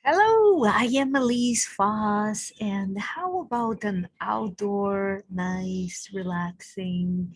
Hello, I am Elise Foss, and how about an outdoor, nice, relaxing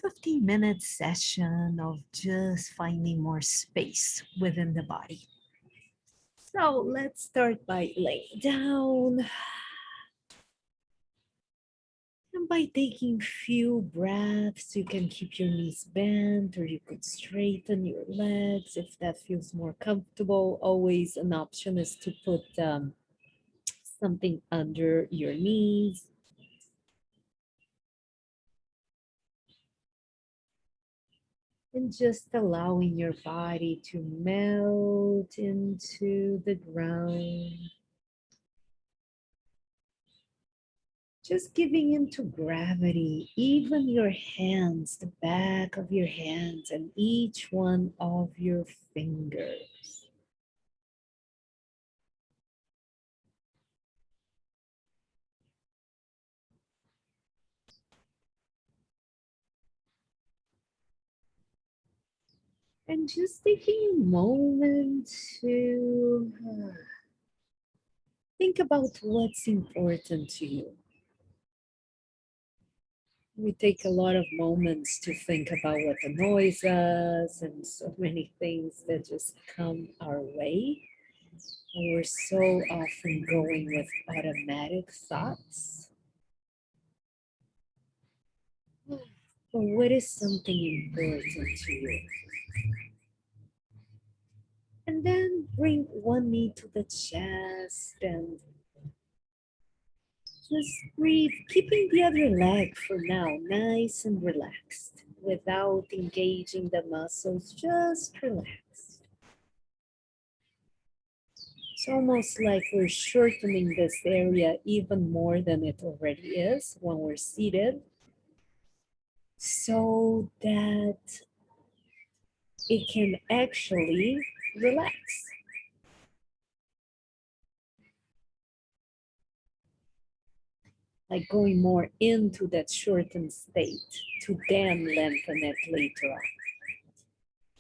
15-minute session of just finding more space within the body? So let's start by laying down and by taking few breaths. You can keep your knees bent or you could straighten your legs if that feels more comfortable. Always an option is to put something under your knees. And just allowing your body to melt into the ground. Just giving into gravity, even your hands, the back of your hands, and each one of your fingers. And just taking a moment to think about what's important to you. We take a lot of moments to think about what annoys us and so many things that just come our way. And we're so often going with automatic thoughts. But what is something important to you? And then bring one knee to the chest and just breathe, keeping the other leg for now nice and relaxed without engaging the muscles, just relaxed. It's almost like we're shortening this area even more than it already is when we're seated, so that it can actually relax. Like going more into that shortened state to then lengthen it later on.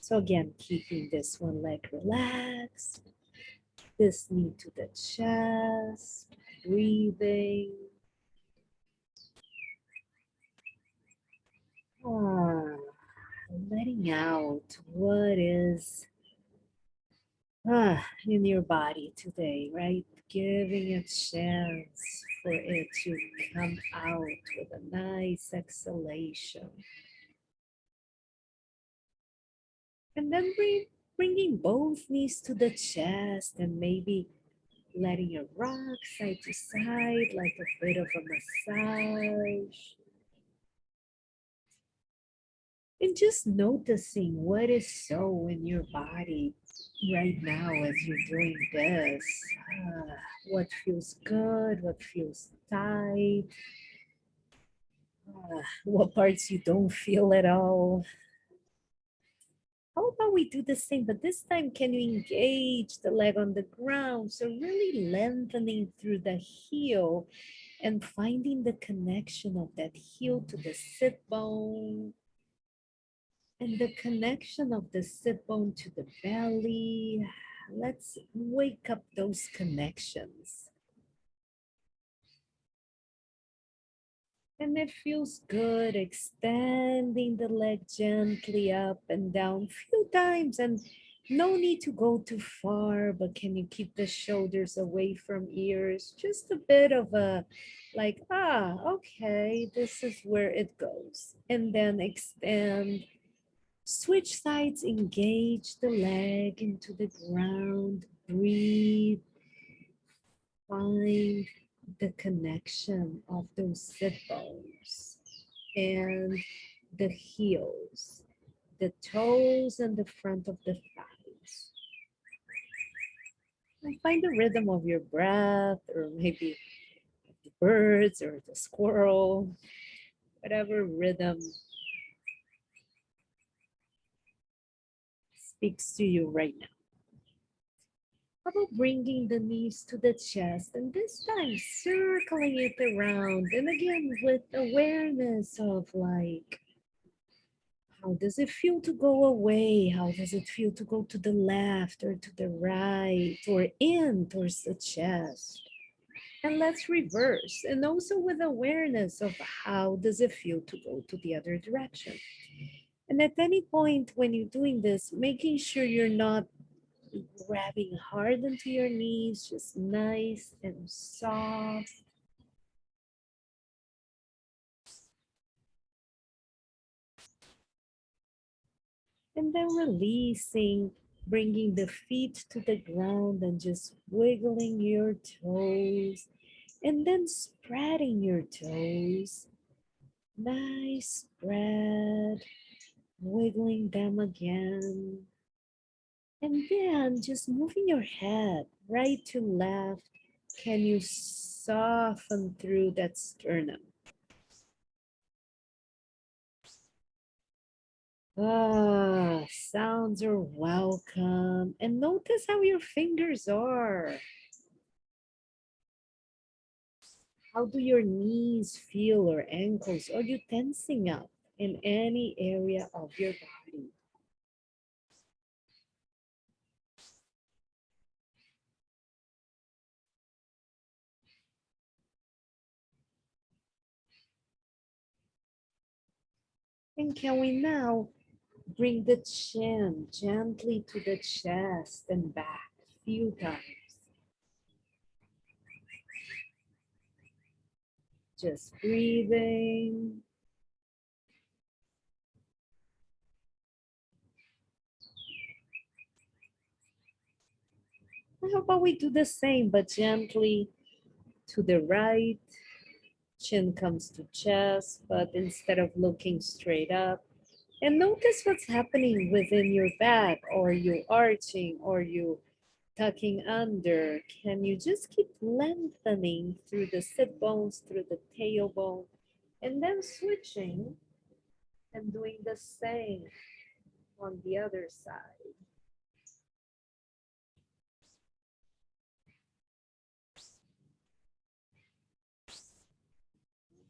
So again, keeping this one leg relaxed, this knee to the chest, breathing. Letting out what is in your body today, right? Giving a chance for it to come out with a nice exhalation. And then bringing both knees to the chest and maybe letting it rock side to side like a bit of a massage. And just noticing what is so in your body right now as you're doing this. What feels good, what feels tight, what parts you don't feel at all. How about we do the same, but this time can you engage the leg on the ground? So really lengthening through the heel and finding the connection of that heel to the sit bone and the connection of the sit bone to the belly. Let's wake up those connections. And it feels good, extending the leg gently up and down a few times, and no need to go too far, but can you keep the shoulders away from ears? Just a bit of a like, okay, this is where it goes. And then extend, switch sides, engage the leg into the ground, breathe, find the connection of those sit bones and the heels, the toes and the front of the thighs. And find the rhythm of your breath, or maybe the birds or the squirrel, whatever rhythm speaks to you right now. How about bringing the knees to the chest and this time circling it around, and again with awareness of like How does it feel to go away? How does it feel to go to the left or to the right or in towards the chest? And let's reverse. And also with awareness of how does it feel to go to the other direction. And at any point when you're doing this, making sure you're not grabbing hard into your knees, just nice and soft. And then releasing, bringing the feet to the ground and just wiggling your toes. And then spreading your toes. Nice spread, wiggling them again. And then just moving your head right to left. Can you soften through that sternum? Ah, sounds are welcome. And notice how your fingers are. How do your knees feel or ankles? Are you tensing up in any area of your body? And can we now bring the chin gently to the chest and back a few times? Just breathing. And how about we do the same, but gently to the right? Chin comes to chest, but instead of looking straight up, and notice what's happening within your back, or you arching, or you tucking under. Can you just keep lengthening through the sit bones, through the tailbone, and then switching and doing the same on the other side.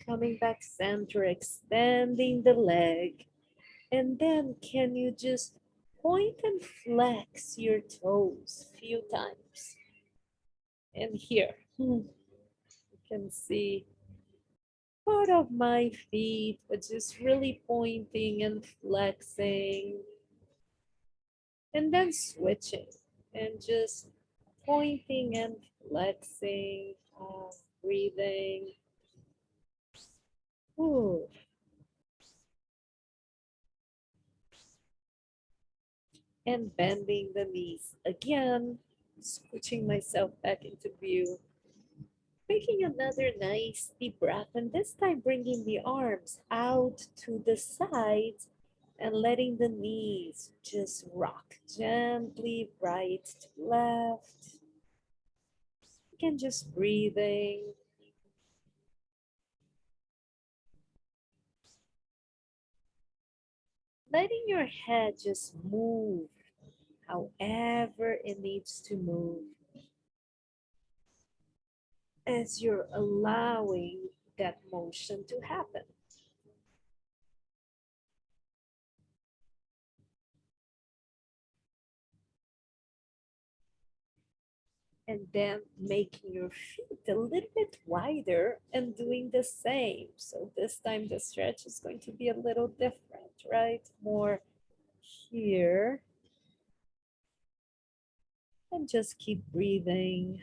Coming back center, extending the leg. And then can you just point and flex your toes a few times? And here, you can see part of my feet, but just really pointing and flexing. And then switching and just pointing and flexing, breathing. Ooh. And bending the knees again, scooching myself back into view, taking another nice deep breath, and this time bringing the arms out to the sides and letting the knees just rock gently right to left. Again, just breathing. Letting your head just move however it needs to move as you're allowing that motion to happen. And then making your feet a little bit wider and doing the same. So this time the stretch is going to be a little different, right? More here. And just keep breathing.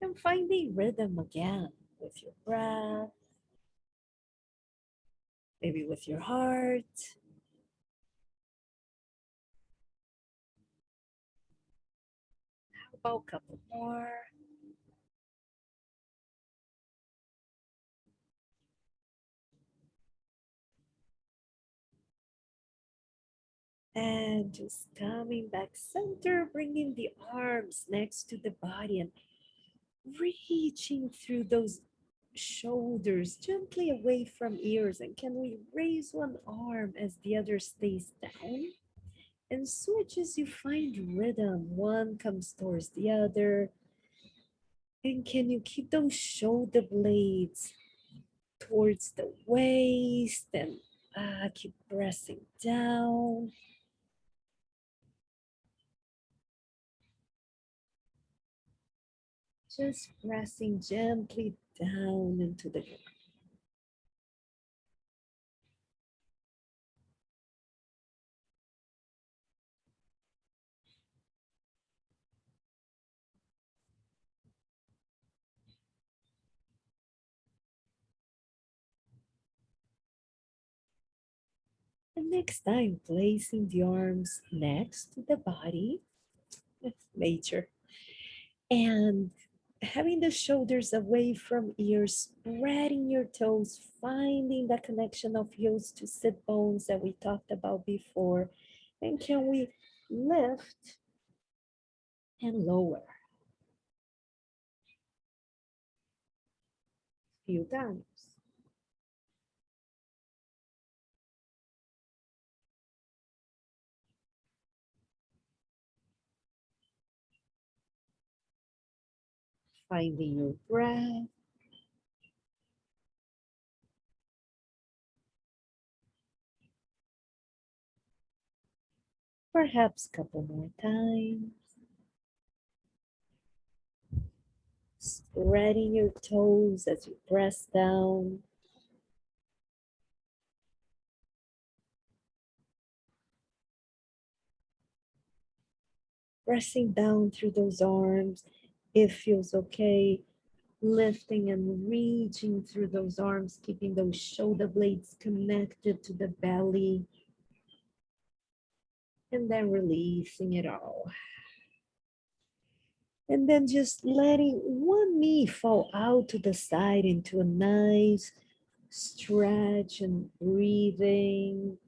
And finding rhythm again with your breath, maybe with your heart. How about a couple more? And just coming back center, bringing the arms next to the body and reaching through those shoulders gently away from ears. And can we raise one arm as the other stays down? And switch as you find rhythm. One comes towards the other. And can you keep those shoulder blades towards the waist and keep pressing down. Just pressing gently down into the ground. And next time, placing the arms next to the body, major, and having the shoulders away from ears, spreading your toes, finding the connection of heels to sit bones that we talked about before. And can we lift and lower a few times? Finding your breath. Perhaps a couple more times. Spreading your toes as you press down. Pressing down through those arms. It feels okay. Lifting and reaching through those arms, keeping those shoulder blades connected to the belly. And then releasing it all. And then just letting one knee fall out to the side into a nice stretch and breathing.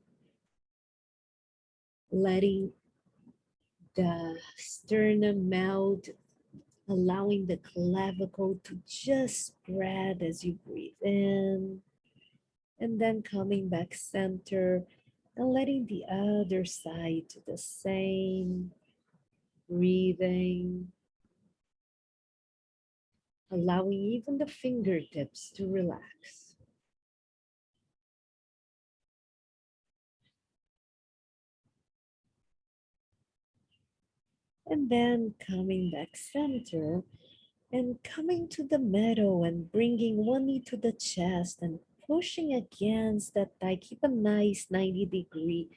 Letting the sternum melt, allowing the clavicle to just spread as you breathe in, and then coming back center and letting the other side do the same, breathing, allowing even the fingertips to relax. And then coming back center and coming to the middle and bringing one knee to the chest and pushing against that thigh. Keep a nice 90-degree.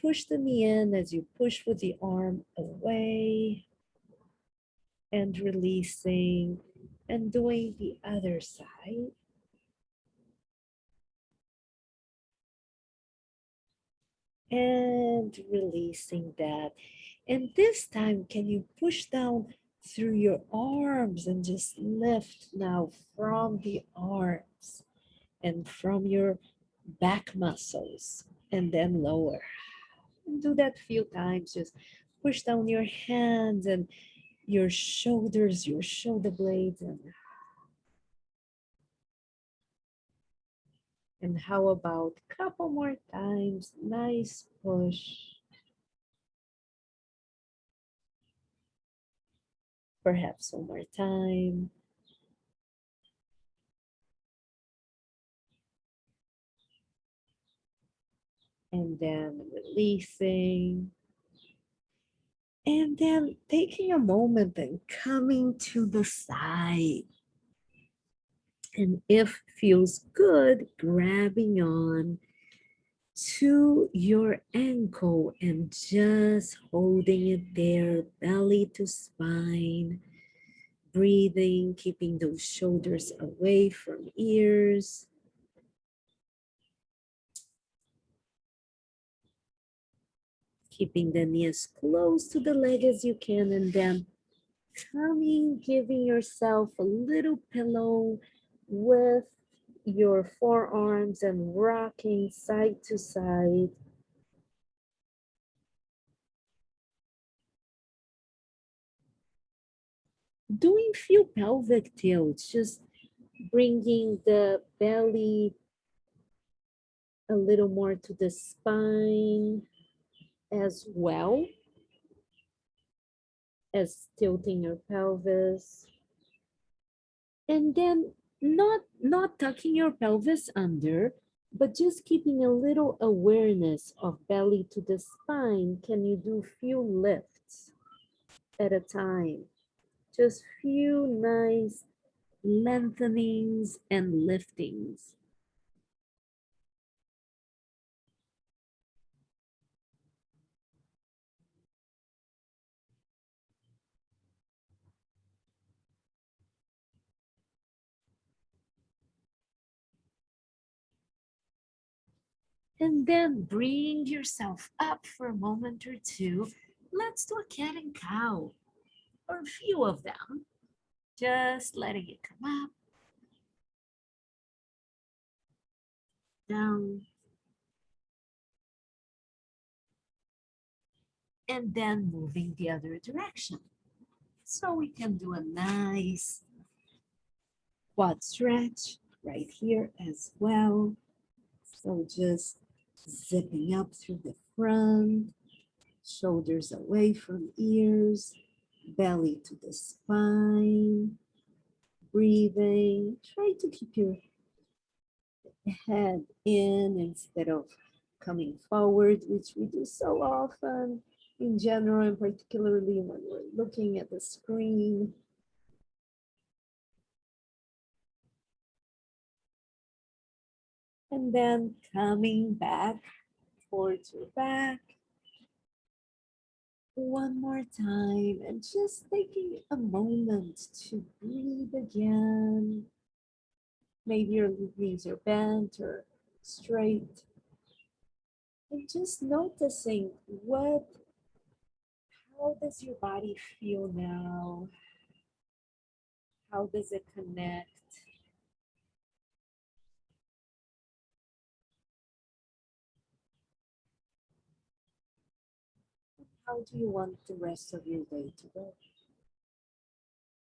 Push the knee in as you push with the arm away and releasing and doing the other side. And releasing that. And this time, can you push down through your arms and just lift now from the arms and from your back muscles and then lower. And do that a few times. Just push down your hands and your shoulders, your shoulder blades. And how about a couple more times? Nice push. Perhaps one more time. And then releasing. And then taking a moment and coming to the side. And if feels good, grabbing on to your ankle and just holding it there, belly to spine, breathing, keeping those shoulders away from ears. Keeping the knee as close to the leg as you can, and then coming, giving yourself a little pillow with your forearms and rocking side to side. Doing few pelvic tilts, just bringing the belly a little more to the spine as well as tilting your pelvis. And then not tucking your pelvis under, but just keeping a little awareness of belly to the spine. Can you do few lifts at a time? Just few nice lengthenings and liftings. And then bring yourself up for a moment or two. Let's do a cat and cow, or a few of them. Just letting it come up, down, and then moving the other direction. So we can do a nice quad stretch right here as well. So just zipping up through the front, shoulders away from ears, belly to the spine, breathing. Try to keep your head in instead of coming forward, which we do so often in general, and particularly when we're looking at the screen. And then coming back towards your back one more time, and just taking a moment to breathe again. Maybe your knees are bent or straight, and just noticing how does your body feel now? How does it connect? How do you want the rest of your day to go?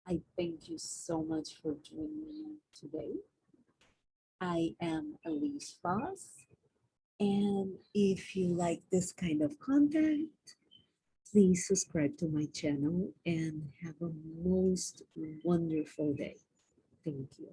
I thank you so much for joining me today. I am Elise Foss, and if you like this kind of content, please subscribe to my channel and have a most wonderful day. Thank you.